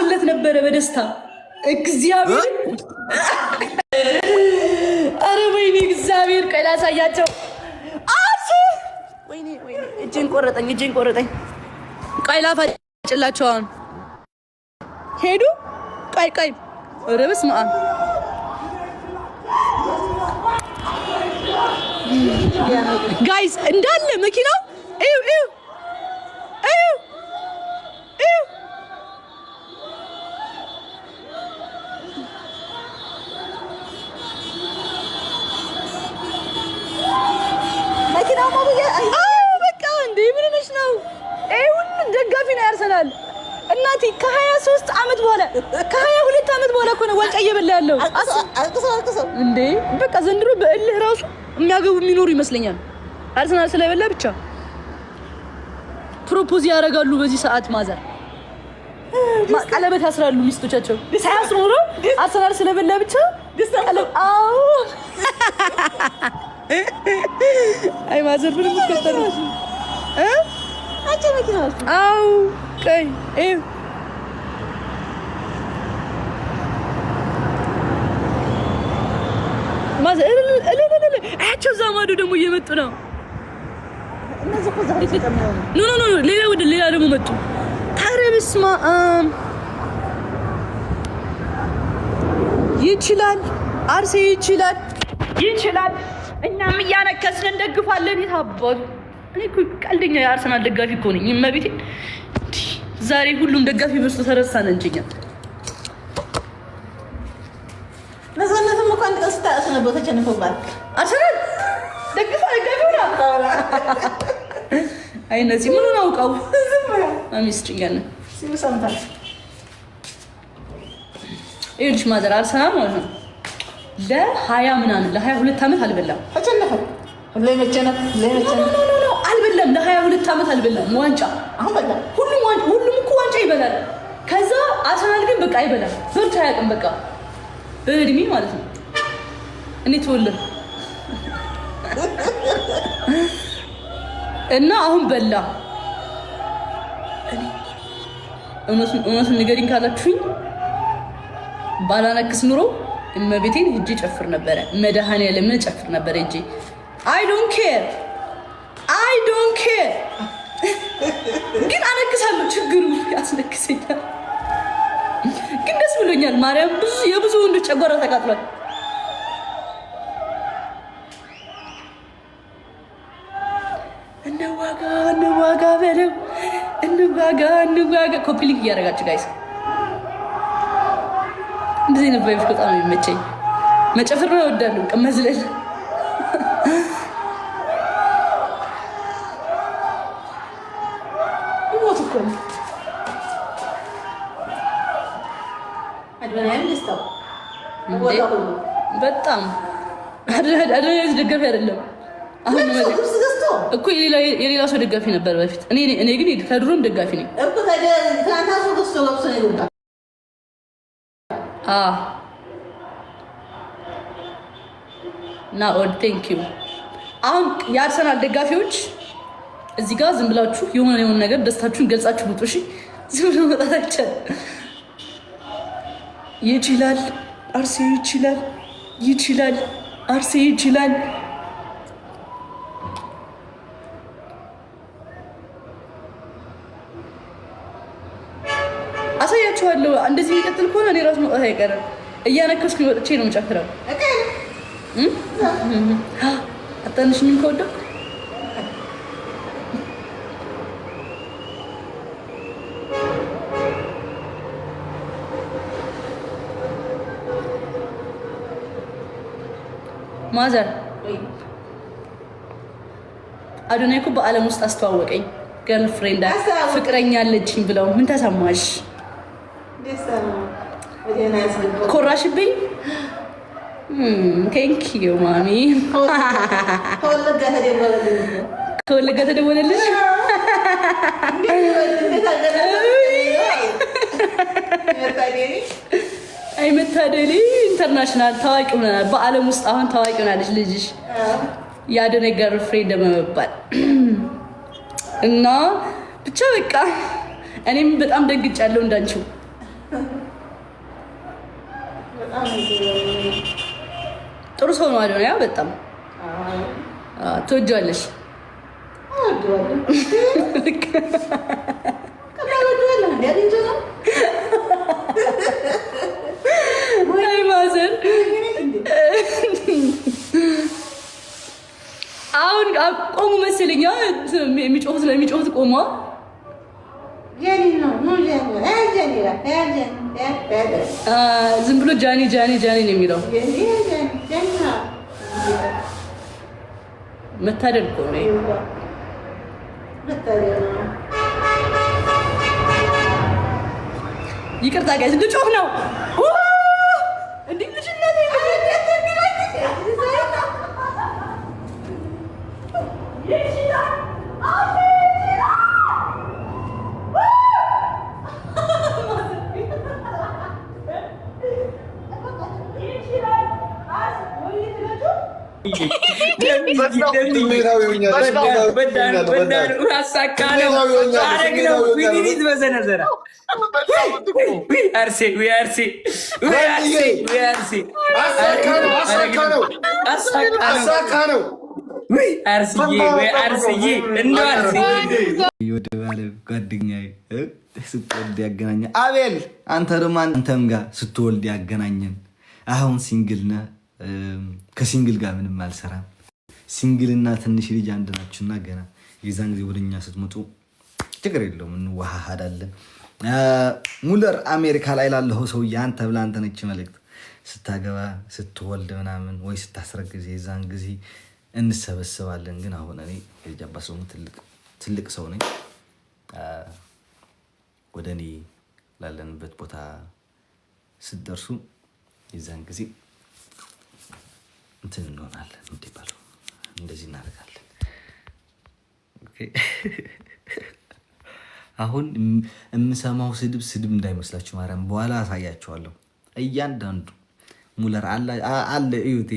ያለቅሱለት ነበረ በደስታ እግዚአብሔር። አረ ወይኔ እግዚአብሔር ቆይ ላሳያቸው። ወይኔ እጄን ቆረጠኝ። ቆይ ላፋጭላቸው። አሁን ሄዱ። ቆይ ኧረ በስመ አብ ጋይስ እንዳለ መኪናው እዩ መኪናው በቃ እንዴ ምን ነሽ ነው? ሁሉም ደጋፊ ነው ያርሰናል። እናቴ ከ23 ዓመት በኋላ ከ22 ዓመት በኋላ እኮ ነው ዋንጫ እየበላ ያለው። አልቅሰው እንዴ በቃ ዘንድሮ በእልህ ራሱ የሚያገቡ የሚኖሩ ይመስለኛል። አርሰናል ስለበላ ብቻ ፕሮፖዝ ያደርጋሉ በዚህ ሰዓት። ማዘር ቀለበት ያስራሉ ሚስቶቻቸው። ሳያስሩ ነው አርሰናል ስለበላ ብቻ ቀለበት። አዎ አይ ማዘር ምን ምትከተሉ አጭ መኪናው አው ቀይ ማዘር አያቸው ዛማዶ ደግሞ እየመጡ ነው። እነዚህ እኮ ዛሬ ተጠመው ኖ ሌላ ደግሞ መጡ። ታረብስማ ይችላል አርሴ ይችላል። እኛም እያነከስን እንደግፋለን። ይታባሉ። እኔ እኮ ቀልደኛ የአርሰናል ደጋፊ እኮ ነኝ። እመቤቴ ዛሬ ሁሉም ደጋፊ በርሱ ተረሳን እንጂኛ ነፃነትም እኮ አንድ ቀን ስታያስ ነበር ተቸንፎባል። አርሰናል ደጋፊ ሆና አይ እነዚህ ምኑን አውቀው አሚስጭኛለ ሲሰምታል። ይኸውልሽ ማዘር አርሰናል ማለት ነው ለ22 ዓመት አልበላም። ተቸነፈ ለመቸነፍ አልበላም። ለ22 ዓመት አልበላም ዋንጫ። አሁን በላ ሁሉም እኮ ዋንጫ ይበላል። ከዛ አርሰናል ግን በቃ አይበላም። በልቶ አያውቅም። በቃ በእድሜ ማለት ነው። እኔ ተወለድኩ እና አሁን በላ። እውነቱን ንገሪኝ ካላችሁኝ ባላነክስ ኑሮ እመቤቴን ሂጄ ጨፍር ነበረ። መድኃኒዓለምን ጨፍር ነበረ ሂጄ። አይ ዶንት ኬር ግን አነክሳለሁ። ችግሩ ያስነክሰኛል። ግን ደስ ብሎኛል። ማርያም የብዙ ወንዶች ጨጓራ ተቃጥሏል። እንዋጋ በለው እንዋጋ። ኮፒ ሊንክ እያደረጋችሁ ጋይስ እንደዚህ ነው። ባይፍ በጣም የሚመቸኝ መጨፈር ነው። እወዳለሁ መዝለል። ይሞት እኮ ነው አድበናይም ደስታው በጣም አድበናይም ደጋፊ አይደለም። አሁን እኮ የሌላ ሰው ደጋፊ ነበር በፊት። እኔ ግን ከድሮም ደጋፊ ነኝ እኮ ታዲያ ገዝቶ ለብሶ ነው ይወጣ። ናኦድ ቴንክ ዩ። አሁን የአርሰናል ደጋፊዎች እዚህ ጋር ዝም ብላችሁ የሆነ ነገር ደስታችሁን ገልጻችሁ ውጡ። እሺ ዝም ብሎ መጣት አይቻልም። ይችላል አርሴ ይችላል አርሴ ይችላል። አሳያችኋለሁ። እንደዚህ የሚቀጥል ከሆነ እኔ ራሱ መውጣት አይቀርም። እያነከስኩኝ ወጥቼ ነው የምጨፍረው። አታንሽኝም ከወደኩ ማዘር አዶናይ እኮ በዓለም ውስጥ አስተዋወቀኝ። ገርልፍሬንድ ፍቅረኛ አለችኝ ብለው ምን ተሰማሽ? ኮራሽብኝ? ቴንክ ዩ ማሚ። ከወለጋ ተደወለልሽ? አይ መታደሊ ኢንተርናሽናል ታዋቂ ሆናል። በዓለም ውስጥ አሁን ታዋቂ ሆናለች ልጅሽ የአዶናይ ገርልፍሬንድ በመባል እና ብቻ በቃ እኔም በጣም ደግጫለሁ እንዳንቺው። ጥሩ ሰው ነው አይደል? ያ በጣም ትወጂዋለሽ? አሁን ቆሙ መሰለኝ የሚጮሁት ቆሟ። ዝም ብሎ ጃኒ ነው የሚለው። መታደል እኮ ነው። ይቅርታ ጋይስ ልጮህ ነው እንዴ? ልጅነቴ ጓደኛዬ ስትወልድ ያገናኘን አቤል፣ አንተ ደግሞ አንተም ጋር ስትወልድ ያገናኘን። አሁን ሲንግል ነህ። ከሲንግል ጋር ምንም አልሰራም። ሲንግልና ትንሽ ልጅ አንድ ናችሁና ገና የዛን ጊዜ ወደኛ ስትመጡ ችግር የለውም እንዋሃዳለን። ሙለር አሜሪካ ላይ ላለኸው ሰውዬ አንተ ብላ አንተ ነች መልእክት ስታገባ ስትወልድ ምናምን ወይ ስታስረግዝ የዛን ጊዜ እንሰበስባለን። ግን አሁን እኔ የጃባ ሰው ትልቅ ሰው ነኝ። ወደ እኔ ላለንበት ቦታ ስትደርሱ የዛን ጊዜ እንትን እንሆናለን። እንዲባለው እንደዚህ እናደርጋለን። አሁን የምሰማው ስድብ እንዳይመስላችሁ ማርያም፣ በኋላ አሳያችኋለሁ። እያንዳንዱ ሙለር አለ እዩት።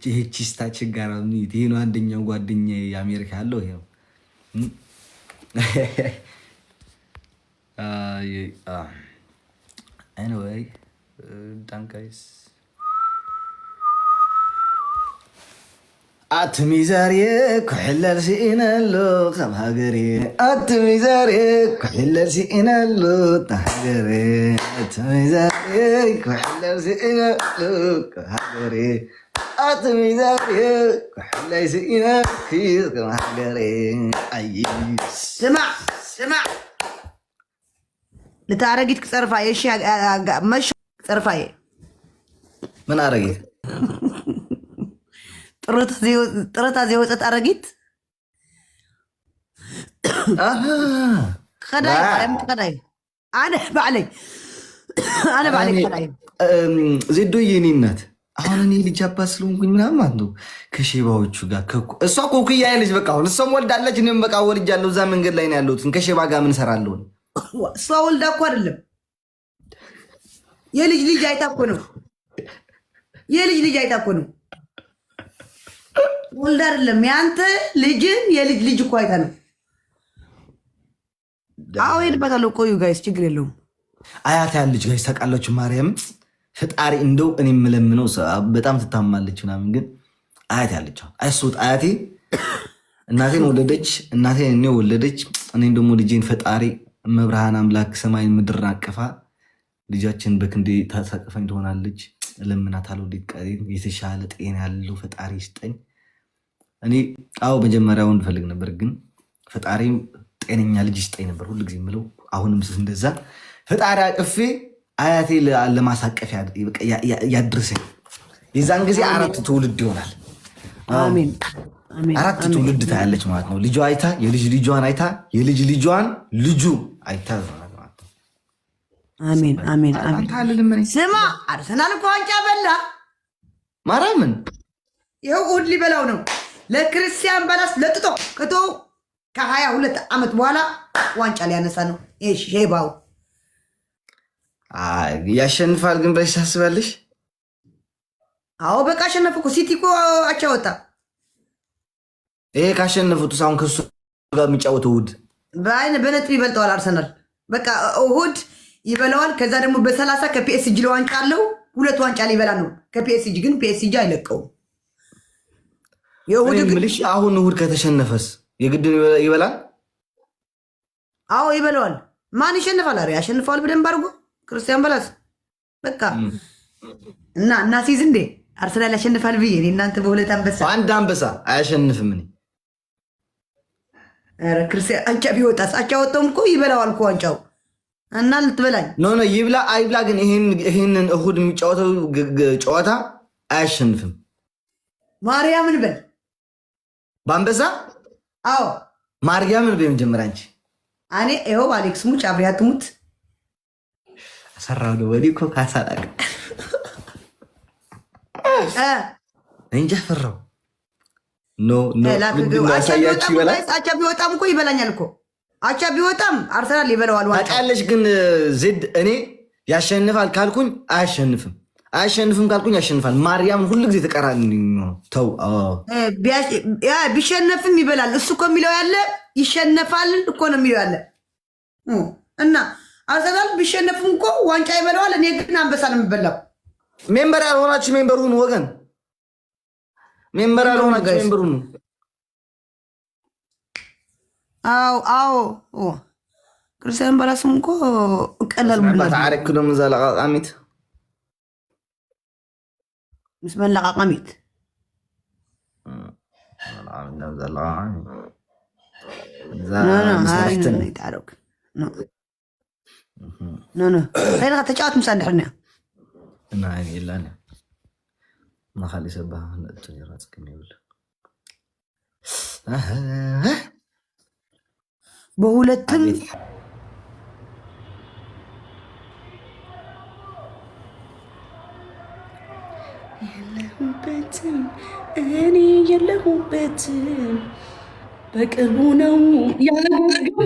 ይሄ ቺስታ ችጋራ ይሄ ነው። አንደኛው ጓደኛዬ የአሜሪካ ያለው ይሄ ነው። anyway ዳንጋይስ አትሚዛሬ ኩሕለል ሲኢነሉ ከም ሃገሬ አትሚዛሬ ኩሕለል ሲኢነሉ ሃገሬ አትሚዛሬ ኩሕለል ሲኢነሉ ሃገሬ አትሚዛሬ ኩሕለል ሲኢነሉ ከም ሃገሬ አይ ስማ لتعرقيت كصرفا ايش مش صرفا من عرقيت طرت زي وقت عرقيت خداي خداي انا بعلي خداي زيدو የኔናት አሁን እኔ ልጅ አባት ስለሆንኩኝ ምናምን ማለት ነው ከሼባዎቹ ጋር እሷ ኮኩያ ልጅ በቃ አሁን እሷም ወልዳለች እኔም በቃ ወልጃለሁ። እዛ መንገድ ላይ ነው ያለሁት። ከሼባ ጋር ምን ሰራለሁ? እሷ ወልዳ እኮ አይደለም የልጅ አይታ እኮ ነው። የልጅ አይታ እኮ ነው። ወልዳ አይደለም ያንተ ልጅን የልጅ እኮ አይታ ነው። አዎ ሄድበታለሁ። ቆዩ ጋይስ ችግር የለውም። አያት ያለች ጋይስ ታውቃላችሁ። ማርያም ፈጣሪ እንደው እኔ የምለምነው በጣም ትታማለች ምናምን፣ ግን አያት ያለች አይሱት አያቴ እናቴን ወለደች። እናቴ እኔ ወለደች። እኔን ደግሞ ልጄን ፈጣሪ መብርሃን አምላክ ሰማይን ምድር አቅፋ ልጃችን በክንዴ ታሳቅፈኝ ትሆናለች። ለምናታለሁ የተሻለ ጤና ያለው ፈጣሪ ይስጠኝ። እኔ አዎ መጀመሪያው እንፈልግ ነበር፣ ግን ፈጣሪ ጤነኛ ልጅ ይስጠኝ ነበር ሁሉ ጊዜ የምለው። አሁንም እንደዛ ፈጣሪ አቅፌ አያቴ ለማሳቀፍ ያድርሰኝ። የዛን ጊዜ 4 ትውልድ ይሆናል። አሜን። 4 ትውልድ ታያለች ማለት ነው። ልጇ አይታ የልጅ ልጇን አይታ የልጅ ልጇን ልጁ አይታ ማለት ነው። አሜን። ስማ አርሰናል እኮ ዋንጫ በላ። ማርያምን ይኸው እሑድ ሊበላው ነው። ለክርስቲያን ባላስ ለጥጦ ከቶ ከ22 ዓመት በኋላ ዋንጫ ሊያነሳ ነው። እሺ ሼባው ያሸንፋል ግን ብለሽ ታስባለሽ? አዎ በቃ አሸነፈ እኮ ሲቲ እኮ አቻ ወጣ። ይሄ ካሸነፉት አሁን ከሱ ጋር የሚጫወተው እሑድ በነጥብ ይበልጠዋል አርሰናል። በቃ እሑድ ይበላዋል። ከዛ ደግሞ በ30 ከፒኤስጂ ለዋንጫ አለው 2 ዋንጫ ሊበላ ነው ከፒኤስጂ። ግን ፒኤስጂ አይለቀውም። የእሑድ ግን አሁን እሑድ ከተሸነፈስ የግድ ይበላል? አዎ ይበላዋል። ማን ይሸንፋል? አረ ያሸንፈዋል በደንብ አድርጎ ክርስቲያን ፓላስ በቃ እና ሲዝ እንዴ አርሰናል ያሸንፋል ብዬ እኔ እናንተ በሁለት አንበሳ አንድ አንበሳ አያሸንፍም። እኔ አረ ክርስቲያን አንቻ ቢወጣስ አቻ ወጣውም እኮ ይበላዋል እኮ ዋንጫው እና ልትበላኝ ኖ ይብላ አይብላ ግን ይሄንን እሑድ የሚጫወተው ጨዋታ አያሸንፍም። ማርያምን በል በአንበሳ አዎ ማርያምን በመጀመሪያ አንቺ እኔ ይኸው አሌክስ ሙች አብሪያት ሙት ሰራው ነው ወዲህ እኮ ካሳላቅ እንጃ ፈራው ኖ ያሳያችሁ ይበላል። አቻ ቢወጣም እኮ ይበላኛል እኮ አቻ ቢወጣም አርሰናል ይበላዋል። ታውቂያለሽ ግን ዜድ እኔ ያሸንፋል ካልኩኝ አያሸንፍም ካልኩኝ ያሸንፋል። ማርያም ሁሉ ጊዜ ተቀራኒ ነው። ተው ቢሸነፍም ይበላል። እሱ እኮ የሚለው ያለ ይሸነፋል እኮ ነው የሚለው ያለ እና አርሰናል ቢሸነፍም እኮ ዋንጫ ይበላዋል። እኔ ግን አንበሳ ነው የምበላው። ሜምበር ያልሆናችሁ ሜምበር ሁኑ ወገን። ሜምበር ያልሆናችሁ ሜምበር ሁኑ። አዎ ክርስቲያን ፓላስም እኮ ቀላል ብላ ታሪክ ነው መዛለቃቃሚት مش ملقا قميت نو خلينا تجاوت مسامحنا نعم الا انا ما خلي سبها التجارات كم يقول بهولتم የለሁበትም እኔ የለሁበትም በቅርቡ ነው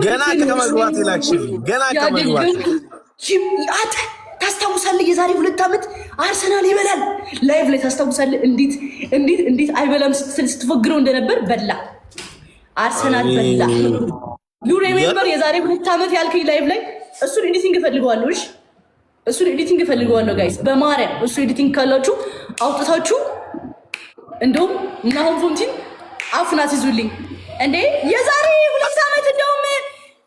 ገና ከመግባት ይላክሽልኝ ገና ከመግባት ታስታውሳለህ? የዛሬ 2 ዓመት አርሰናል ይበላል ላይቭ ላይ ታስታውሳለህ? እንዴት አይበላም ስትፎግረው እንደነበር በላ አርሰናል በላ። ዩ ሪሜምበር የዛሬ 2 ዓመት ያልከኝ ላይቭ ላይ እሱን ኤዲቲንግ እፈልገዋለሁ። እሺ እሱን ኤዲቲንግ እፈልገዋለሁ ጋይስ፣ በማርያም እሱ ኤዲቲንግ ካላችሁ አውጥታችሁ እንደውም እናሁን ፎንቲን አፉን አስይዙልኝ እንዴ! የዛሬ 2 ዓመት እንደውም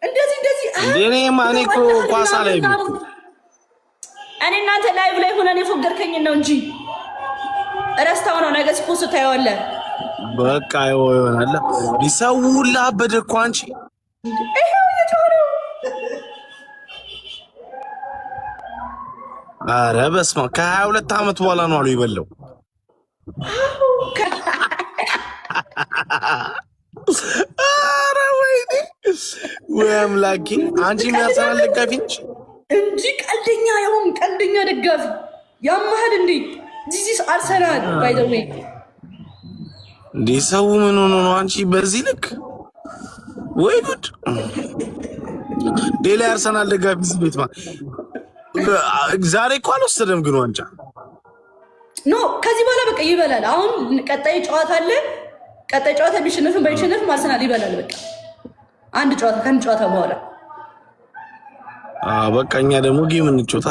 እንደዚህ እኔ ማኔ እኮ ኳሳ ላይ እኔ እናንተ ላይቭ ላይ ሆነን የፎገርከኝ ነው እንጂ እረስታው ነው። ነገ ሲፖስት ታየዋለህ። በቃ ይሆናል ሊሰውላ አበደ እኮ አንቺ አረ በስመ አብ ከ22 ዓመት በኋላ ነው አሉ ይበለው። አረ ወይኔ ወይ አምላኬ! አንቺ የሚያርሰናል ደጋፊ ነሽ እንጂ ቀልደኛ ያውም ቀልደኛ ደጋፊ ያማህል እንዴ! ዲዚስ አርሰናል ባይ ዘ ዌይ እንዴ! ሰው ምን ሆኖ ነው አንቺ በዚህ ልክ? ወይ ጉድ! ሌላ አርሰናል ደጋፊ ስሜት ዛሬ እኮ አልወሰደም ግን ዋንጫ ኖ ከዚህ በኋላ በቃ ይበላል። አሁን ቀጣይ ጨዋታ አለ። ቀጣይ ጨዋታ ቢሸነፍም ባይሸነፍም አርሰናል ይበላል። በቃ አንድ ጨዋታ ከአንድ ጨዋታ በኋላ በቃ እኛ ደግሞ ጌም እንጫወታ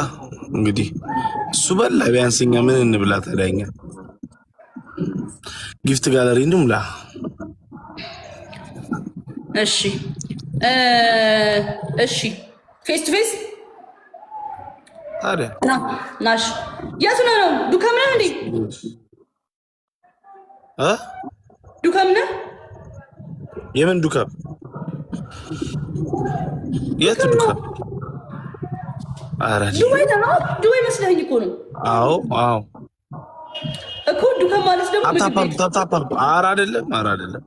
እንግዲህ። እሱ በላ ቢያንስ እኛ ምን እንብላ ታዲያ? እኛ ጊፍት ጋለሪ እንምላ። እሺ ፌስ ቱ ፌስ ታዲያ ናሽ የት ነው? ዱካም ነህ እንዴ? ዱካም ነህ? የምን ዱካም? የት ዱካም? ኧረ ዱባይ ነው። ዱባይ መስለኸኝ እኮ ነው። አዎ እኮ ዱካም ማለት ደግሞ ታፕ ኧረ አይደለም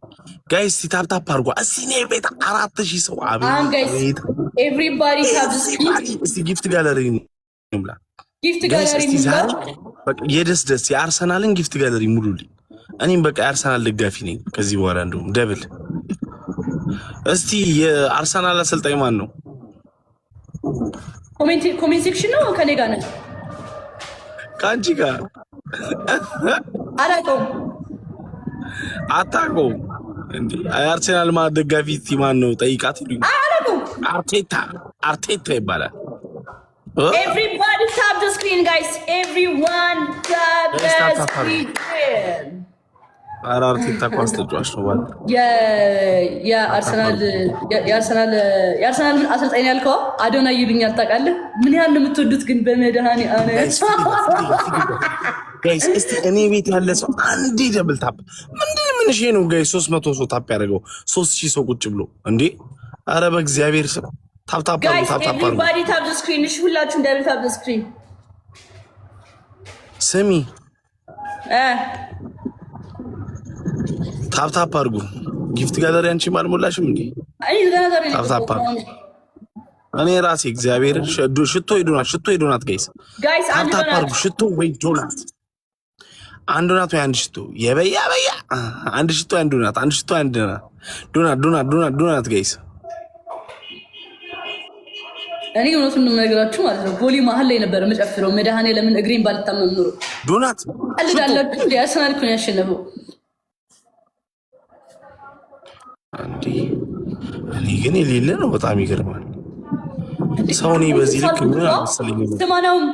ጋይስ ታፕ አድርጓ። እስኪ እኔ ቤት 4000 ሰው አቤት ኤቭሪባዲ ታፕስ እስኪ ጊፍት ጋለሪ ይምላ። ጊፍት ጋለሪ ይምላ። በቃ የደስ የአርሰናልን ጊፍት ጋለሪ ሙሉልኝ። እኔም በቃ የአርሰናል ደጋፊ ነኝ ከዚህ በኋላ እንደውም ደብል። እስቲ የአርሰናል አሰልጣኝ ማን ነው? ኮሜንት ሴክሽን ነው ከኔ ጋር ነህ? ከአንቺ ጋር አላውቀውም። አታውቀውም እንዴ? አርሰናል ደጋፊ ማን ነው ጠይቃት ይሉኝ። አላውቀውም። አርቴታ ይባላል። Everybody tap the screen, guys. Everyone tap the screen. አርቴታ ኳስ ተጫዋች ነው ማለት የአርሰናል አሰልጣኝ ያልከው አዶናይ ይሉኛል ታውቃለህ? ምን ያህል ነው የምትወዱት ግን በመድኃኒዓለም ጋይስ። እስቲ እኔ ቤት ያለ ሰው አንዴ ደብል ታፕ ምን ሺህ ነው ጋይስ? 300 ሰው ታፕ ያደረገው 3000 ሰው ቁጭ ብሎ እንዴ! አረ በእግዚአብሔር ስም ታፕ ታፕ ጋይስ ኤቭሪባዲ ታፕ ዘ ስክሪን። እሺ ሁላችሁም ደብል ታፕ ዘ ስክሪን። ስሚ ታፕ ታፕ አድርጉ። ጊፍት ጋለሪ አንቺ ማልሞላሽም እንዴ? ታፕ ታፕ እኔ ራሴ እግዚአብሔር ሽቶ ሄዱናት ጋይስ ታፕ ታፕ አድርጉ። ሽቶ ወይ ዶናት አንድ ዶናት ወይ አንድ ሽቶ የበያ አንድ ሽቶ አንድ ዶናት ጋይስ። እኔ እውነቱን ነው የምነግራችሁ ማለት ነው። ጎሊ መሀል ላይ ነበር መጨፍረው መድኃኒዓለምን እግሬን ባልታመም ኖሮ ዶናት አልዳላችሁ እንዴ? አርሰናል እኮ ነው ያሸነፈው። አንዴ እኔ ግን የሌለ ነው። በጣም ይገርማል። ሰው እኔ በዚህ ልክ ምን አልመሰለኝ። ስማናውም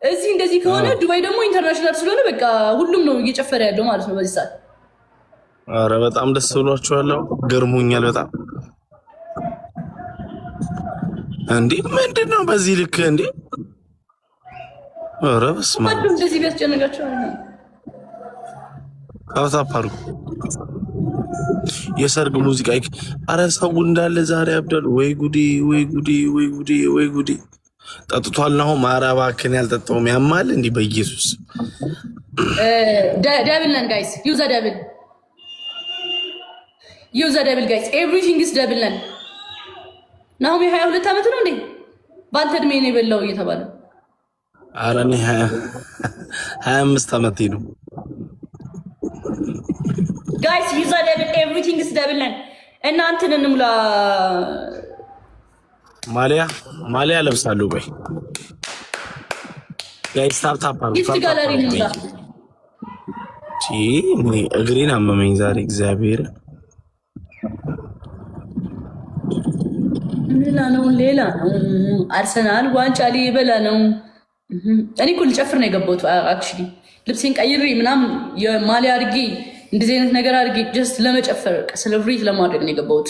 እዚህ እንደዚህ ከሆነ ዱባይ ደግሞ ኢንተርናሽናል ስለሆነ በቃ ሁሉም ነው እየጨፈረ ያለው ማለት ነው በዚህ ሰዓት። አረ በጣም ደስ ብሏችኋል። ገርሞኛል በጣም እንዴ! ምንድን ነው በዚህ ልክ እንዴ? አረ በስመ አብ እንደዚህ ቢያስጨንቃቸው አውታፓሩ የሰርግ ሙዚቃ አረ ሰው እንዳለ ዛሬ አብዳል። ወይ ጉዴ ጠጥቷል ነው ማራባከን ያልጠጣውም ያማል እንዴ በኢየሱስ ደብል ነን ጋይስ ዩዘ ደብል ጋይስ ኤቭሪቲንግ ኢዝ ደብል ነን። ናሆም 22 ዓመት ነው እንዴ? ባንተ እድሜ ነው የበላው እየተባለ አረ እኔ 25 ዓመቴ ነው ጋይስ ዩዘ ደብል ኤቭሪቲንግ ኢዝ ደብል ነን። እናንተን እንሙላ ማሊያ ለብሳለሁ። በይ ጋይስ ታፕ ታፕ ጊፍት ጋለሪ እንሙላ። እኔ እግሬን አመመኝ ዛሬ እግዚአብሔር። ሌላ ነው አርሰናል ዋንጫ ሊበላ ነው። እኔ እኮ ልጨፍር ነው የገባሁት። አክቹሊ ልብሴን ቀይሬ ምናምን የማሊያ አድርጌ እንደዚህ አይነት ነገር አድርጌ ጀስት ለመጨፈር ሴሌብሬት ለማድረግ ነው የገባሁት።